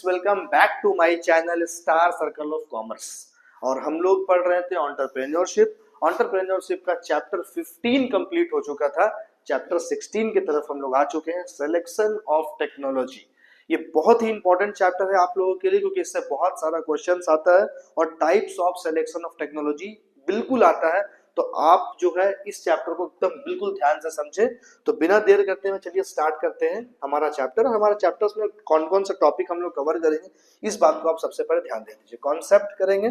Welcome back to my channel star circle of commerce. और हम लोग पढ़ रहे थे एंटरप्रेन्योरशिप का चैप्टर 15 कंप्लीट हो चुका था। चैप्टर 16 की तरफ हम लोग आ चुके हैं, सिलेक्शन ऑफ टेक्नोलॉजी। ये बहुत ही इंपॉर्टेंट चैप्टर है आप लोगों के लिए, क्योंकि इससे बहुत सारा क्वेश्चंस आता है और types of selection of technology बिल्कुल आता है। तो आप जो है इस चैप्टर को एकदम बिल्कुल ध्यान से समझे। तो बिना देर करते हुए चलिए स्टार्ट करते हैं हमारा चैप्टर। हमारे चैप्टर्स में कौन कौन सा टॉपिक हम लोग कवर करेंगे, इस बात को आप सबसे पहले ध्यान दे दीजिए। कॉन्सेप्ट करेंगे,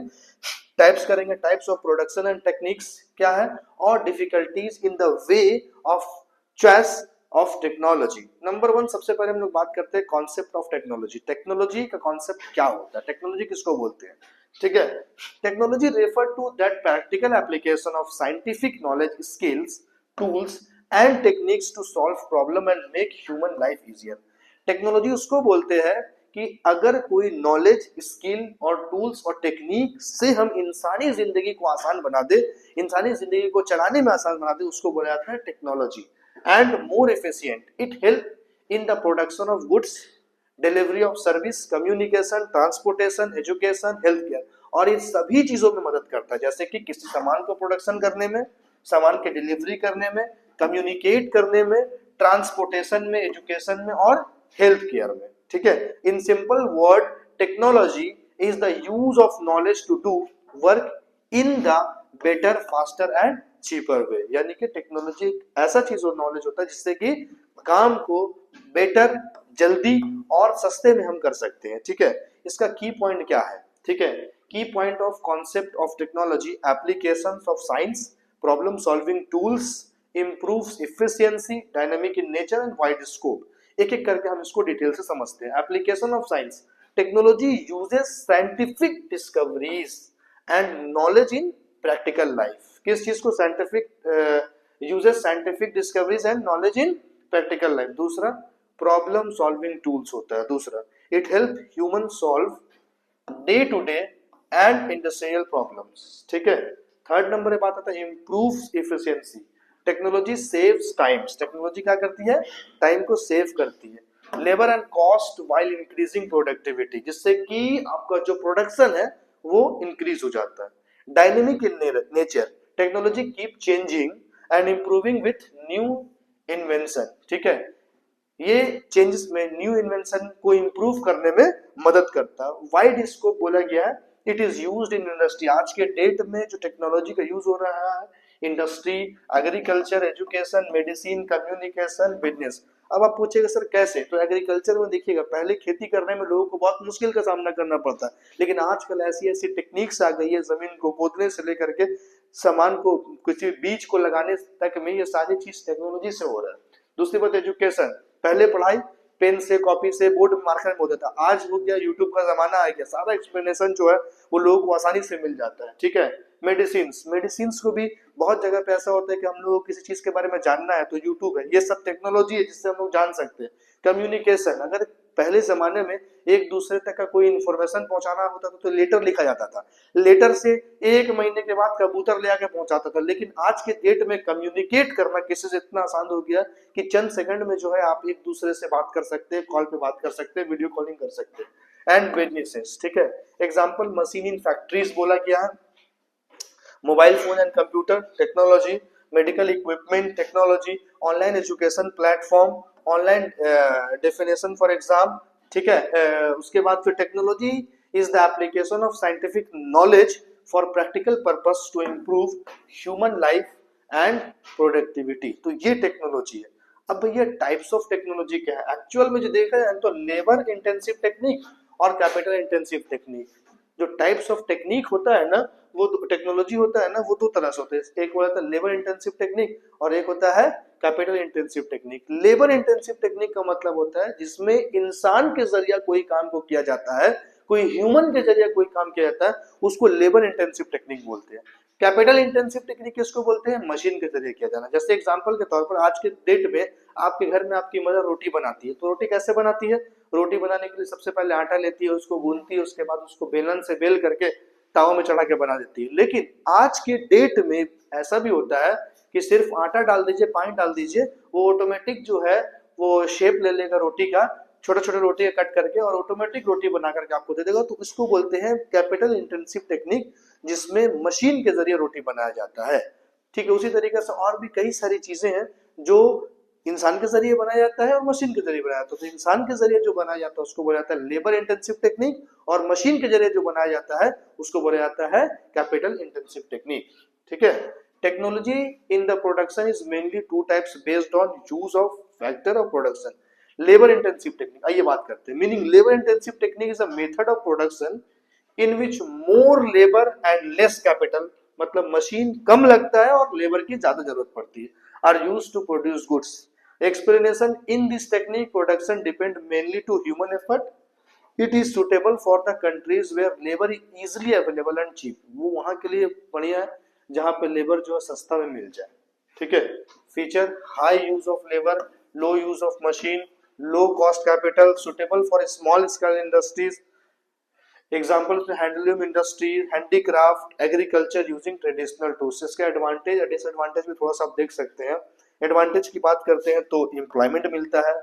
टाइप्स करेंगे, types of production and techniques क्या है, और difficulties in the way of choice of technology. Number 1 सबसे पहले हम लोग बात करते हैं कॉन्सेप्ट ऑफ टेक्नोलॉजी। टेक्नोलॉजी का कॉन्सेप्ट क्या होता है, टेक्नोलॉजी किसको बोलते हैं, ठीक है। Technology refer to that practical application of scientific knowledge, skills, tools and techniques to solve problem and make human life easier. Technology उसको बोलते हैं कि अगर कोई नॉलेज, स्किल और टूल्स और टेक्निक से हम इंसानी जिंदगी को आसान बना दे, इंसानी जिंदगी को चलाने में आसान बना दे, उसको बोला जाता है technology. And more efficient it help in the production of goods, delivery of service, communication, transportation, education, health care. और इन सभी चीजों में मदद करता है, जैसे कि किसी सामान को प्रोडक्शन करने में, सामान के डिलीवरी करने में, कम्युनिकेट करने में, ट्रांसपोर्टेशन में, एजुकेशन में और हेल्थ केयर में, ठीक है। In simple word, technology is the use of knowledge to do work in the better, faster and cheaper way. यानी कि टेक्नोलॉजी ऐसा चीज और नॉलेज होता है जिससे कि काम को बेटर, जल्दी और सस्ते में हम कर सकते हैं, ठीक है। इसका की पॉइंट क्या है, ठीक है। Key point of concept of technology, applications of science, problem solving tools, improves efficiency, dynamic in nature and wide scope. एक एक करके हम इसको डिटेल से समझते हैं। Application of science, technology uses scientific discoveries and knowledge in practical life. किस चीज को, scientific uses scientific discoveries and knowledge in practical life. दूसरा प्रॉब्लम सॉल्विंग टूल्स होता है। दूसरा it help human solve day to day and industrial problems, ठीक है। Third number पे बात आता है improves efficiency, technology saves times. Technology क्या करती है, टाइम को सेव करती है। Labour and cost while increasing productivity, जिससे कि आपका जो प्रोडक्शन है वो इंक्रीज हो जाता है। Dynamic in nature, technology keep changing and improving with new invention, ठीक है। ये चेंजेस में, न्यू इन्वेंशन को इंप्रूव करने में मदद करता है। वाइड स्कोप बोला गया है, it is used in industry. आज के डेट में जो टेक्नोलॉजी का यूज हो रहा है, industry, agriculture, education, medicine, communication, business. अब आप पूछेगा सर कैसे, तो एग्रीकल्चर में देखिएगा, पहले खेती करने में लोगों को बहुत मुश्किल का सामना करना पड़ता है, लेकिन आजकल ऐसी ऐसी टेक्निक्स आ गई है, जमीन को खोदने से लेकर के सामान को, किसी बीज को लगाने तक में, ये सारी चीज टेक्नोलॉजी से हो रहा है। दूसरी बात एजुकेशन, पहले पढ़ाई पेन से, कॉपी से, बोर्ड मार्कर में होता था, आज हो गया यूट्यूब का जमाना आ गया, सारा एक्सप्लेनेशन जो है वो लोगों को आसानी से मिल जाता है, ठीक है। मेडिसिन को भी बहुत जगह पे ऐसा होता है कि हम लोग को किसी चीज के बारे में जानना है तो यूट्यूब है, ये सब टेक्नोलॉजी है जिससे हम लोग जान सकते हैं। कम्युनिकेशन, अगर पहले जमाने में एक दूसरे तक का कोई इंफॉर्मेशन पहुंचाना होता था तो लेटर लिखा जाता था, लेटर से 1 महीने के बाद कबूतर ले आके पहुंचाता था, लेकिन आज के डेट में कम्युनिकेट करना किसी से इतना आसान हो गया कि चंद सेकंड में जो है आप एक दूसरे से बात कर सकते हैं, कॉल पे बात कर सकते हैं, वीडियो कॉलिंग कर सकते हैं। एंड बिजनेसेस, ठीक है। एग्जांपल मशीन इन फैक्ट्रीज बोला गया है, mobile phone and computer technology, medical equipment technology, online education platform, online definition for exam, ठीक है। उसके बाद फिर technology is the application of scientific knowledge for practical purpose to improve human life and productivity. तो ये technology है। अब भैया टाइप्स ऑफ टेक्नोलॉजी क्या है, एक्चुअल में जो देखा जाए तो लेबर इंटेंसिव टेक्निक और कैपिटल इंटेंसिव टेक्निक। जो टाइप्स ऑफ टेक्निक होता है ना, वो टेक्नोलॉजी होता है ना, वो 2 तरह से होते हैं। एक होता है लेबर इंटेंसिव टेक्निक और एक होता है capital intensive technique. Labour intensive technique का मतलब होता है जिसमें इंसान के जरिए कोई काम को किया जाता है, कोई ह्यूमन के जरिए कोई काम किया जाता है, उसको लेबर इंटेंसिव टेक्निक बोलते हैं। कैपिटल इंटेंसिव टेक्निक किसको बोलते हैं, मशीन के जरिए किया जाना। जैसे एग्जांपल के तौर पर आज के डेट में आपके घर में आपकी मदर रोटी बनाती है, तो रोटी कैसे बनाती है, रोटी बनाने के लिए सबसे पहले आटा लेती है, उसको गूंथती है, उसके बाद उसको बेलन से बेल करके तावा में चढ़ा के बना देती है। लेकिन आज के डेट में ऐसा भी होता है कि सिर्फ आटा डाल दीजिए, पानी डाल दीजिए, वो ऑटोमेटिक जो है वो शेप ले लेगा रोटी का, छोटे छोटे रोटी कट करके और ऑटोमेटिक रोटी बना करके आपको दे देगा, तो इसको बोलते हैं कैपिटल इंटेंसिव टेक्निक, जिसमें मशीन के जरिए रोटी बनाया जाता है। ठीक है, उसी तरीके से और भी कई सारी चीजें हैं जो इंसान के जरिए बनाया जाता है और मशीन के जरिए बनाया जाता है। तो इंसान के जरिए जो बनाया जाता है उसको बोला जाता है लेबर इंटेंसिव टेक्निक, और मशीन के जरिए जो बनाया जाता है उसको बोला जाता है कैपिटल इंटेंसिव टेक्निक। ठीक है, technology in the production is mainly two types based on use of factor of production. Labour intensive technique, आइए बात करते हैं meaning. Labour intensive technique is a method of production in which more labour and less capital, मतलब machine कम लगता है और labour की ज्यादा जरूरत पड़ती है, are use to produce goods. Explanation: in this technique, production depend mainly to human effort. It is suitable for the countries where labor is easily available and cheap. वो वहां के लिए बढ़िया है जहां पे लेबर जो है सस्ता में मिल जाए। ठीक है, feature: high use of labour, low use of machine, low cost capital, suitable for small scale industries. Examples में handloom industry, handicraft, agriculture using traditional tools. इसके एडवांटेज और डिसएडवांटेज भी थोड़ा सा आप देख सकते हैं। एडवांटेज की बात करते हैं तो एम्प्लॉयमेंट मिलता है,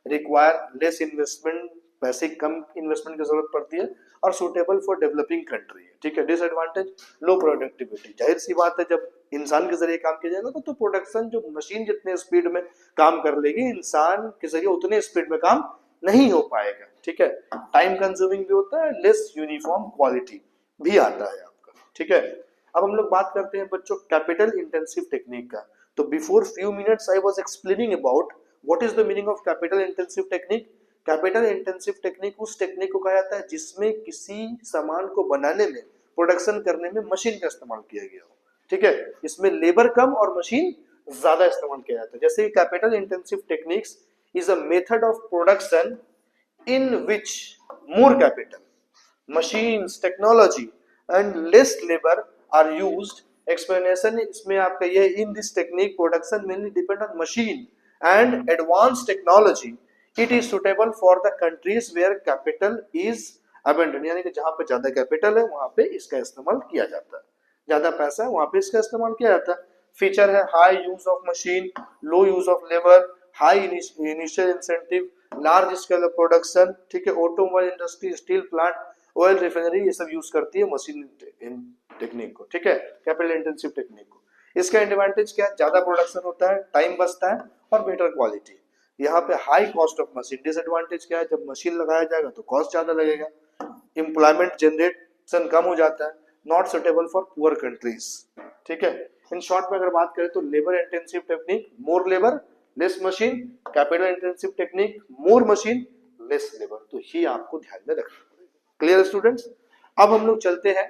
रिक्वायर लेस इन्वेस्टमेंट, पैसे कम इन्वेस्टमेंट की जरूरत पड़ती है, और सुटेबल फॉर डेवलपिंग कंट्री है। ठीक है, डिसएडवांटेज लो प्रोडक्टिविटी। जाहिर सी बात है जब इंसान के जरिए काम किया जाएगा तो प्रोडक्शन जो मशीन जितने स्पीड में काम कर लेगी, इंसान के जरिए उतने स्पीड में काम नहीं हो पाएगा। ठीक है, टाइम कंज्यूमिंग भी होता है, लेस यूनिफॉर्म क्वालिटी भी आता है आपका। ठीक है, अब हम लोग बात करते हैं बच्चों कैपिटल इंटेंसिव टेक्निक का। तो before few minutes I was explaining about what is the meaning of capital intensive technique. Capital intensive technique उस टेक्निक को कहा जाता है जिसमें किसी सामान को बनाने में, प्रोडक्शन करने में मशीन का इस्तेमाल किया गया हो। ठीक है, इसमें लेबर कम और मशीन ज्यादा इस्तेमाल किया जाता है। जैसे capital intensive techniques is a method of production in which more capital, machines, technology and less labor are used. Explanation इसमें आपका ये in this technique production mainly depend on machine and advanced technology. It is suitable for the countries where capital is abundant, यानी कि जहाँ पे ज्यादा capital है वहाँ पे इसका इस्तेमाल किया जाता है, ज्यादा पैसा है वहाँ पे इसका इस्तेमाल किया जाता है। फीचर है high use of machine, low use of labour, high initial incentive, large scale production. ठीक है, automobile industry, steel plant, oil refinery, ये सब यूज करती है मशीन टेक्निक को। ठीक है, कैपिटल इंटेंसिव टेक्निक को। इसका एडवांटेज क्या है? ज्यादा प्रोडक्शन होता है, टाइम बचता है और बेटर क्वालिटी। यहाँ पे high cost of machine. Disadvantage क्या है? जब मशीन लगाया जाएगा तो कॉस्ट ज्यादा लगेगा, एम्प्लॉयमेंट जनरेशन कम हो जाता है, not suitable for poor countries. ठीक है, इन शॉर्ट में अगर बात करें तो labour intensive technique more labour less machine, capital intensive technique more machine less labour. तो ये आपको ध्यान में रखना पड़ेगा। Clear students? अब हम लोग चलते हैं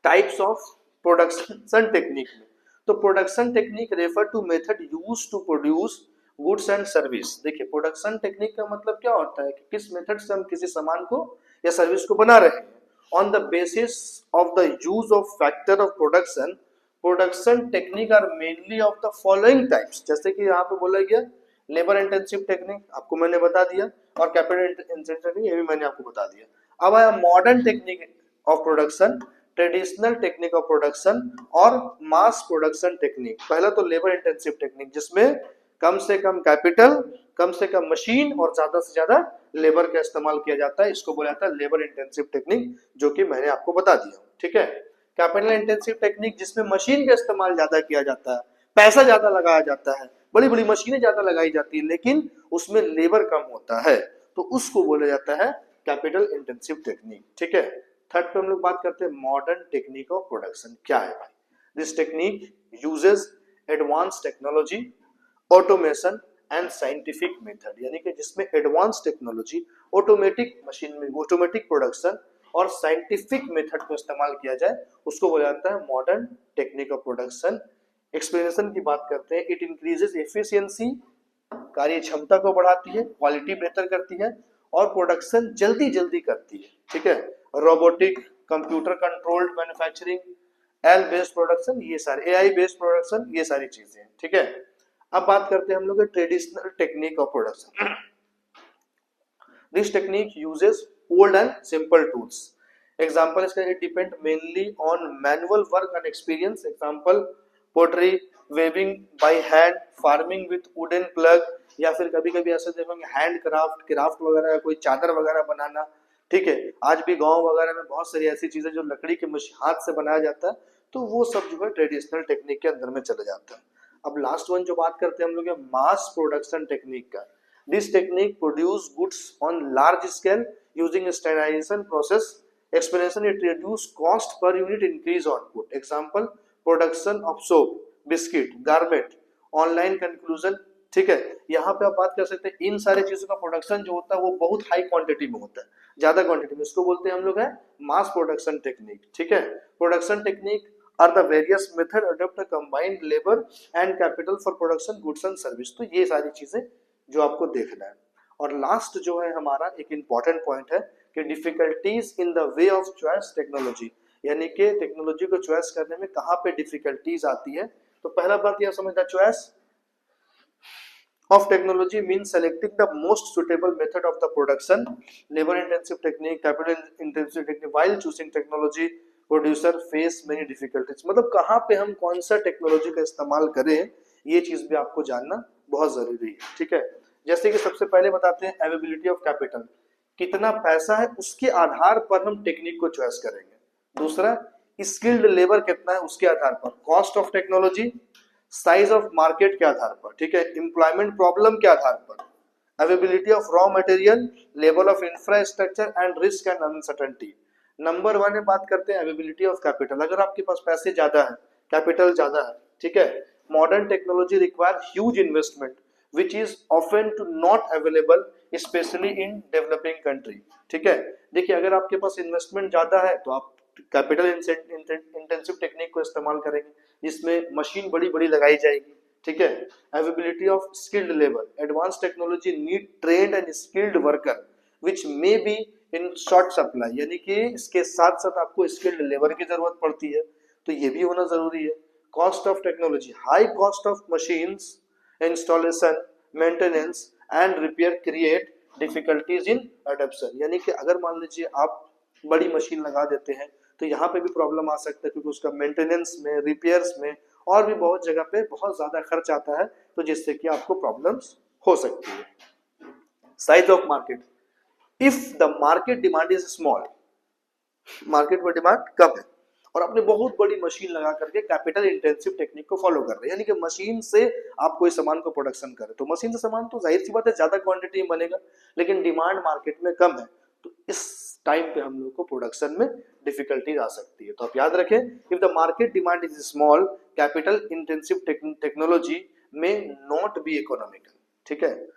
टाइप्स ऑफ प्रोडक्शन टेक्निक में। तो production technique refer to method used to produce goods and service. देखिए, प्रोडक्शन टेक्निक का मतलब क्या होता है कि किस मेथड से हम किसी सामान को या सर्विस को बना रहे हैं। On the basis of the use of factor of production, production technique are mainly of the following types. जैसे कि यहाँ पे बोला गया लेबर इंटेंसिव टेक्निक आपको मैंने बता दिया, और कैपिटल इंटेंसिव टेक्निक ये भी मैंने आपको बता दिया। अब आया modern technique of production, traditional technique of production और मास प्रोडक्शन टेक्निक। पहला तो लेबर इंटेंसिव टेक्निक जिसमें कम से कम कैपिटल, कम से कम मशीन और ज्यादा से ज्यादा लेबर का इस्तेमाल किया जाता है, इसको बोला जाता है लेबर इंटेंसिव टेक्निक, जो कि मैंने आपको बता दिया। ठीक है, कैपिटल इंटेंसिव टेक्निक जिसमें मशीन का इस्तेमाल ज्यादा किया जाता है, पैसा ज्यादा लगाया जाता है, बड़ी बड़ी मशीनें ज्यादा लगाई जाती है, लेकिन उसमें लेबर कम होता है, तो उसको बोला जाता है कैपिटल इंटेंसिव टेक्निक। ठीक है, थर्ड पे हम लोग बात करते हैं मॉडर्न टेक्निक ऑफ प्रोडक्शन। क्या है भाई? This technique uses advance technology, automation and scientific method, यानी कि जिसमें एडवांस टेक्नोलॉजी, ऑटोमेटिक मशीन में ऑटोमेटिक प्रोडक्शन और साइंटिफिक मेथड को इस्तेमाल किया जाए, उसको बोला जाता है modern technique of production. Explanation की बात करते हैं, इट इंक्रीजेस एफिशिएंसी, कार्य क्षमता को बढ़ाती है, क्वालिटी बेहतर करती है और प्रोडक्शन जल्दी जल्दी करती है। ठीक है, robotic, computer controlled manufacturing, L based production, ये सारे एआई बेस्ड प्रोडक्शन, ये सारी चीजें। ठीक है, अब बात करते हैं हम लोग traditional technique of production. This technique uses old and simple tools. Example इसका, it depend mainly on manual work and experience. Example, pottery, weaving by hand, farming with wooden plug, या फिर कभी कभी ऐसे देखोगे हैंड क्राफ्ट वगैरह, कोई चादर वगैरह बनाना। ठीक है, आज भी गांव वगैरह में बहुत सारी ऐसी चीजें जो लकड़ी के हाथ से बनाया जाता है, तो वो सब जो है ट्रेडिशनल टेक्निक के अंदर में चले जाता है। अब लास्ट वन जो बात करते हैं हम लोग मास प्रोडक्शन टेक्निक का। This technique produce goods on large scale using standardisation process explanation, it reduce cost per unit, increase output. Example production of soap, biscuit, garment, online conclusion. ठीक है, यहाँ पे आप बात कर सकते हैं इन सारी चीजों का प्रोडक्शन जो होता है वो बहुत हाई क्वांटिटी में होता है, ज्यादा क्वांटिटी में, इसको बोलते हैं हम लोग है मास प्रोडक्शन टेक्निक। ठीक है, production technique are the various method adopt combined labour and capital for production goods and service. तो ये सारी चीजें जो आपको देखना है। और लास्ट जो है हमारा एक इंपॉर्टेंट पॉइंट है कि difficulties in the way of choice technology, यानी कि टेक्नोलॉजी को चॉइस करने में कहाँ पे डिफिकल्टीज आती है। तो पहला बात यह समझना, choice of technology means selecting the most suitable method of the production, labor intensive technique, capital intensive technique, while choosing technology producer face many difficulties। मतलब कहाँ पे हम कौन सा टेक्नोलॉजी का इस्तेमाल करें, ये चीज भी आपको जानना बहुत जरूरी है। ठीक है, जैसे कि सबसे पहले बताते हैं अवेलेबिलिटी ऑफ कैपिटल, कितना पैसा है उसके आधार पर हम टेक्निक को चॉइस करेंगे। दूसरा, स्किल्ड लेबर कितना है उसके आधार पर, cost of technology, size of market के आधार पर। ठीक है, एम्प्लॉयमेंट प्रॉब्लम के आधार पर, availability of raw material, level of infrastructure and risk and uncertainty. Number 1 में बात करते हैं अवेलेबिलिटी ऑफ कैपिटल। अगर आपके पास पैसे ज्यादा है, कैपिटल ज्यादा है, ठीक है, modern technology require huge investment which is often to not available especially in developing country। ठीक है, देखिए अगर आपके पास इन्वेस्टमेंट ज्यादा है तो आप कैपिटल इंटेंसिव टेक्निक को इस्तेमाल करेंगे, जिसमें मशीन बड़ी बड़ी लगाई जाएगी। ठीक है, availability of skilled labour, advance technology need trained and skilled worker which may be in short supply, यानी कि इसके साथ साथ आपको स्किल्ड लेबर की जरूरत पड़ती है, तो ये भी होना जरूरी है। Cost of technology, high cost of machines, installation, maintenance and repair create difficulties in adoption, यानी कि अगर मान लीजिए आप बड़ी मशीन लगा देते हैं तो यहाँ पे भी प्रॉब्लम आ सकता है, क्योंकि उसका मेंटेनेंस में, रिपेयर्स में और भी बहुत जगह पे बहुत ज्यादा खर्च आता है, तो जिससे कि आपको प्रॉब्लम्स हो सकती है। Size of market, if the market demand is small, market में डिमांड कम है और आपने बहुत बड़ी मशीन लगा करके कैपिटल इंटेंसिव टेक्निक को फॉलो कर रहे हैं, यानी कि मशीन से आप कोई सामान को प्रोडक्शन करें, तो मशीन से सामान तो जाहिर सी बात है ज्यादा क्वांटिटी में बनेगा, लेकिन डिमांड मार्केट में कम है, तो इस टाइम पे हम लोग को प्रोडक्शन में डिफिकल्टी आ सकती है। तो आप याद रखें, if the market demand is small, capital intensive technology में नॉट बी इकोनॉमिकल। ठीक है,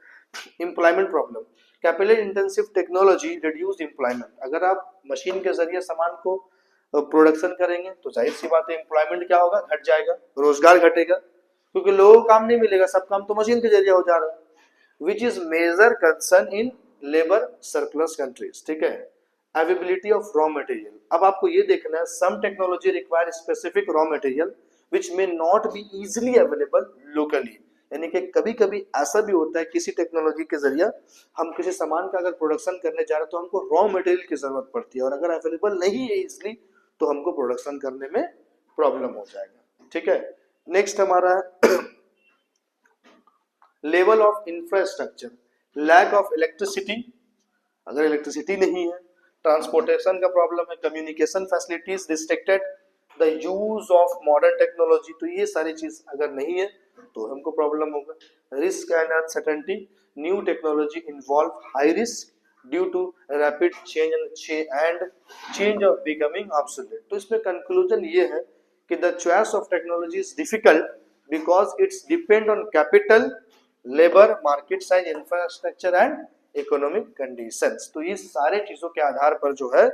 employment problem, capital intensive technology reduce employment, अगर आप मशीन के जरिए सामान को प्रोडक्शन करेंगे तो जाहिर सी बात है एम्प्लॉयमेंट क्या होगा, घट जाएगा, रोजगार घटेगा, क्योंकि लोगों को काम नहीं मिलेगा, सब काम तो मशीन के जरिए हो जा रहा है। Which is major concern in labour surplus countries. ठीक है, अवेलेबिलिटी ऑफ रॉ मटेरियल, अब आपको ये देखना है, some technology require specific raw material which may not be easily available locally, यानी कि कभी कभी ऐसा भी होता है किसी टेक्नोलॉजी के जरिए हम किसी सामान का अगर प्रोडक्शन करने जा रहे हैं तो हमको रॉ मटेरियल की जरूरत पड़ती है, और अगर अवेलेबल नहीं है इजिली तो हमको प्रोडक्शन करने में प्रॉब्लम हो जाएगा। ठीक है, नेक्स्ट हमारा level of infrastructure, lack of electricity, अगर इलेक्ट्रिसिटी नहीं है, ट्रांसपोर्टेशन का प्रॉब्लम है, communication facilities restricted, the use of modern technology, तो ये सारी चीज अगर नहीं है तो हमको प्रॉब्लम होगा। Risk and uncertainty, new technology involve high risk due to rapid change of becoming obsolete. तो इसमें कंक्लूजन ये है कि the choice of technology is difficult because it's depend on capital, labour, market size, infrastructure and economic conditions. तो ये सारे चीजों के आधार पर जो है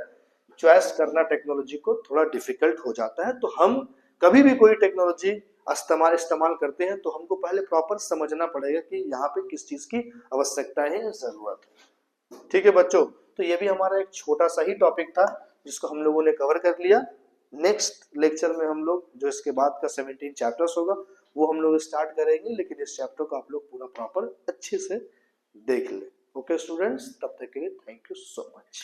चॉइस करना टेक्नोलॉजी को थोड़ा डिफिकल्ट हो जाता है। तो हम कभी भी कोई टेक्नोलॉजी इस्तेमाल करते हैं तो हमको पहले प्रॉपर समझना पड़ेगा कि यहाँ पे किस चीज की आवश्यकता है, जरूरत है। ठीक है बच्चों, तो ये भी हमारा एक छोटा सा ही टॉपिक था जिसको हम लोगों ने कवर कर लिया। नेक्स्ट लेक्चर में हम लोग जो इसके बाद का 17 चैप्टर्स होगा वो हम लोग स्टार्ट करेंगे, लेकिन इस चैप्टर को आप लोग पूरा प्रॉपर अच्छे से देख ले। ओके स्टूडेंट्स, तब तक के लिए थैंक यू सो मच।